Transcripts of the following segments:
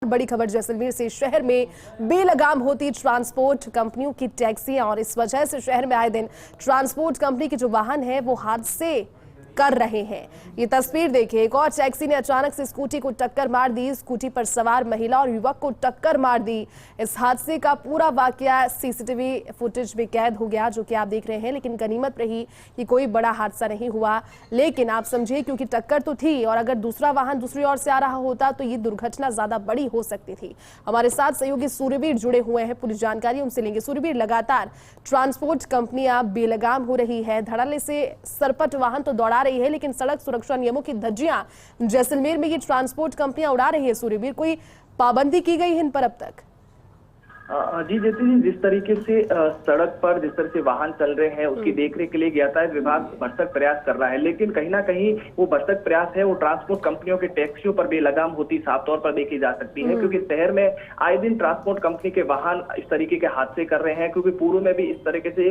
बड़ी खबर जैसलमेर से। शहर में बेलगाम होती ट्रांसपोर्ट कंपनियों की टैक्सियां और इस वजह से शहर में आए दिन ट्रांसपोर्ट कंपनी के जो वाहन है वो हादसे कर रहे हैं। ये तस्वीर देखिए, एक और टैक्सी ने अचानक से स्कूटी को टक्कर मार दी। स्कूटी पर सवार महिला और युवक को टक्कर मार दी। इस हादसे का पूरा वाकया सीसीटीवी फुटेज में कैद हो गया, जो कि आप देख रहे हैं। लेकिन गनीमत रही कि कोई बड़ा हादसा नहीं हुआ। लेकिन आप समझिए, क्योंकि टक्कर तो थी और अगर दूसरा वाहन दूसरी ओर से आ रहा होता तो ये दुर्घटना ज्यादा बड़ी हो सकती थी। हमारे साथ सहयोगी सूर्यवीर जुड़े हुए हैं, पूरी जानकारी उनसे लेंगे। सूर्यवीर, लगातार ट्रांसपोर्ट कंपनियां बेलगाम हो रही है, धड़ल्ले से सरपट वाहन तो दौड़ा रही है, लेकिन सड़क सुरक्षा नियमों की धज्जियां जैसलमेर में ये ट्रांसपोर्ट कंपनियां उड़ा रही है। सूर्यवीर, कोई पाबंदी की गई है इन पर अब तक? जी जैसे जिस तरीके से सड़क पर जिस तरह से वाहन चल रहे हैं उसकी देखरेख के लिए यातायात विभाग भरसक प्रयास कर रहा है, लेकिन कहीं ना कहीं वो भरसक प्रयास है वो ट्रांसपोर्ट कंपनियों के टैक्सियों पर बेलगाम होती साफ तौर पर देखी जा सकती है। क्योंकि शहर में आए दिन ट्रांसपोर्ट कंपनी के वाहन इस तरीके के हादसे कर रहे हैं। क्योंकि पूर्व में भी इस तरीके से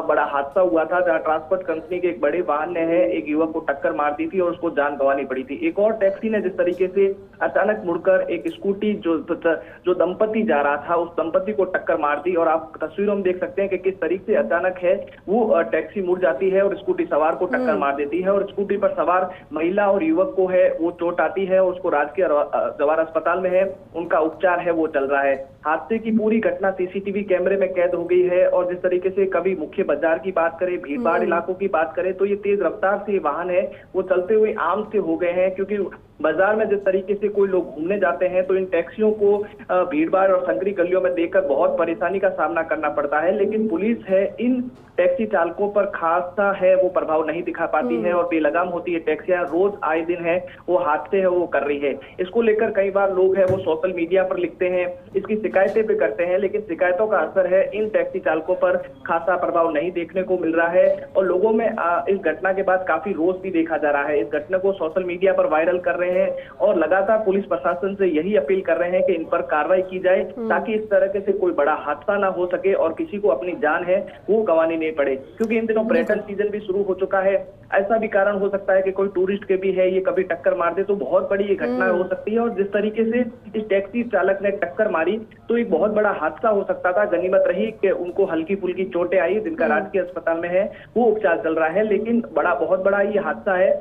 बड़ा हादसा हुआ था जहाँ ट्रांसपोर्ट कंपनी के एक बड़े वाहन ने एक युवक को टक्कर मार दी थी और उसको जान गंवानी पड़ी थी। एक और टैक्सी ने जिस तरीके से अचानक मुड़कर एक स्कूटी जो दंपति जा रहा था उस दंपति को टक्कर मार दी। और आप तस्वीरों में देख सकते हैं कि किस तरीके से अचानक है वो टैक्सी मुड़ जाती है और स्कूटी सवार को टक्कर मार देती है और स्कूटी पर सवार महिला और युवक को है वो चोट आती है और उसको राजकीय जवाहर अस्पताल में है, उनका उपचार है वो चल रहा है। हादसे की पूरी घटना सीसीटीवी कैमरे में कैद हो गई है। और जिस तरीके से कभी मुख्य बाजार की बात करें, भीड़भाड़ इलाकों की बात करें, तो ये तेज रफ्तार से वाहन है वो चलते हुए आम से हो गए हैं। क्योंकि बाजार में जिस तरीके से कोई लोग घूमने जाते हैं तो इन टैक्सियों को भीड़भाड़ और संकरी गलियों में देखकर बहुत परेशानी का सामना करना पड़ता है। लेकिन पुलिस है इन टैक्सी चालकों पर खासा है वो प्रभाव नहीं दिखा पाती है और बेलगाम होती है टैक्सियां रोज आए दिन है वो हादसे है वो कर रही है। इसको लेकर कई बार लोग है वो सोशल मीडिया पर लिखते हैं, इसकी शिकायतें भी करते हैं, लेकिन शिकायतों का असर है इन टैक्सी चालकों पर खासा प्रभाव नहीं देखने को मिल रहा है। और लोगों में इस घटना के बाद काफी रोष भी देखा जा रहा है। इस घटना को सोशल मीडिया पर वायरल कर रहे हैं और लगातार पुलिस प्रशासन से यही अपील कर रहे हैं कि इन पर कार्रवाई की जाए ताकि इस तरह से कोई बड़ा हादसा ना हो सके और किसी को अपनी जान है वो गंवानी नहीं पड़े। क्योंकि इन दिनों पर्यटन सीजन भी शुरू हो चुका है, ऐसा भी कारण हो सकता है कि कोई टूरिस्ट के भी है ये कभी टक्कर मार दे तो बहुत बड़ी ये घटना हो सकती है। और जिस तरीके से इस टैक्सी चालक ने टक्कर मारी तो एक बहुत बड़ा हादसा हो सकता था। गनीमत रही कि उनको हल्की फुल्की चोटें आई, जिनका राजकीय अस्पताल में है वो उपचार चल रहा है। लेकिन बहुत बड़ा ये हादसा है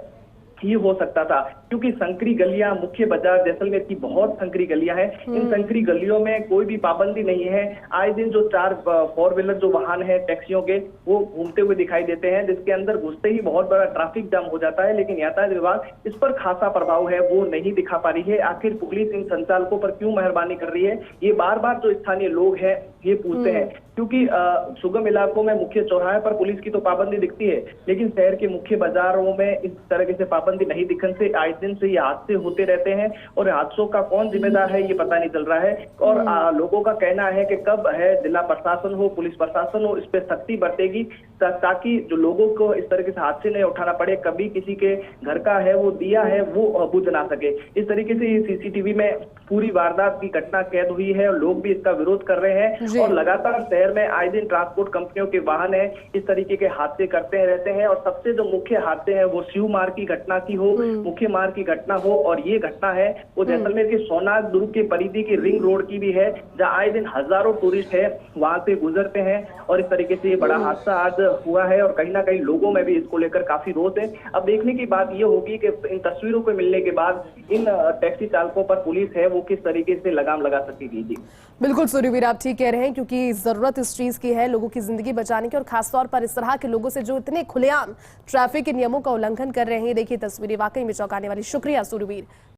ये हो सकता था। क्योंकि संकरी गलियां, मुख्य बाजार जैसलमेर की बहुत संकरी गलियां हैं, इन संकरी गलियों में कोई भी पाबंदी नहीं है। आए दिन जो 4 व्हीलर जो वाहन है टैक्सियों के वो घूमते हुए दिखाई देते हैं, जिसके अंदर घुसते ही बहुत बड़ा ट्रैफिक जाम हो जाता है। लेकिन यातायात विभाग इस पर खासा प्रभाव है वो नहीं दिखा पा रही है। आखिर पुलिस इन संचालकों पर क्यों मेहरबानी कर रही है, ये बार बार जो स्थानीय लोग हैं ये पूछते हैं। क्योंकि सुगम इलाकों में मुख्य चौराहे पर पुलिस की तो पाबंदी दिखती है, लेकिन शहर के मुख्य बाजारों में इस तरह से पाबंदी नहीं दिखने से आए दिन से ये हादसे होते रहते हैं और हादसों का कौन जिम्मेदार है ये पता नहीं चल रहा है। और लोगों का कहना है कि कब है जिला प्रशासन हो, पुलिस प्रशासन हो, इस पे सख्ती बरतेगी ताकि जो लोगों को इस तरह से हादसे नहीं उठाना पड़े, कभी किसी के घर का है वो दिया है वो बुझ ना सके। इस तरीके से सीसीटीवी में पूरी वारदात की घटना कैद हुई है और लोग भी इसका विरोध कर रहे हैं। और लगातार शहर में आए दिन ट्रांसपोर्ट कंपनियों के वाहन है इस तरीके के हादसे करते रहते हैं। और सबसे जो मुख्य हादसे हैं वो शिव मार्ग की घटना की हो, मुख्य मार्ग की घटना हो, और ये घटना है वो जैसलमेर के सोनाग दुर्ग के परिधि की रिंग रोड की भी है, जहाँ आए दिन हजारों टूरिस्ट है वहां से गुजरते हैं। और इस तरीके से ये बड़ा हादसा आज हुआ है और कहीं ना कहीं लोगों में भी इसको लेकर काफी रोष है। अब देखने की बात ये होगी कि इन तस्वीरों को मिलने के बाद इन टैक्सी चालकों पर पुलिस है वो किस तरीके से लगाम लगा सकेगी। जी बिल्कुल सूर्यवीर, आप ठीक कह रहे हैं, क्योंकि जरूरत इस चीज की है लोगों की जिंदगी बचाने की, और खासतौर पर इस तरह के लोगों से जो इतने खुलेआम ट्रैफिक के नियमों का उल्लंघन कर रहे हैं। देखिए तस्वीरें वाकई में चौंकाने वाली। शुक्रिया सूर्यवीर।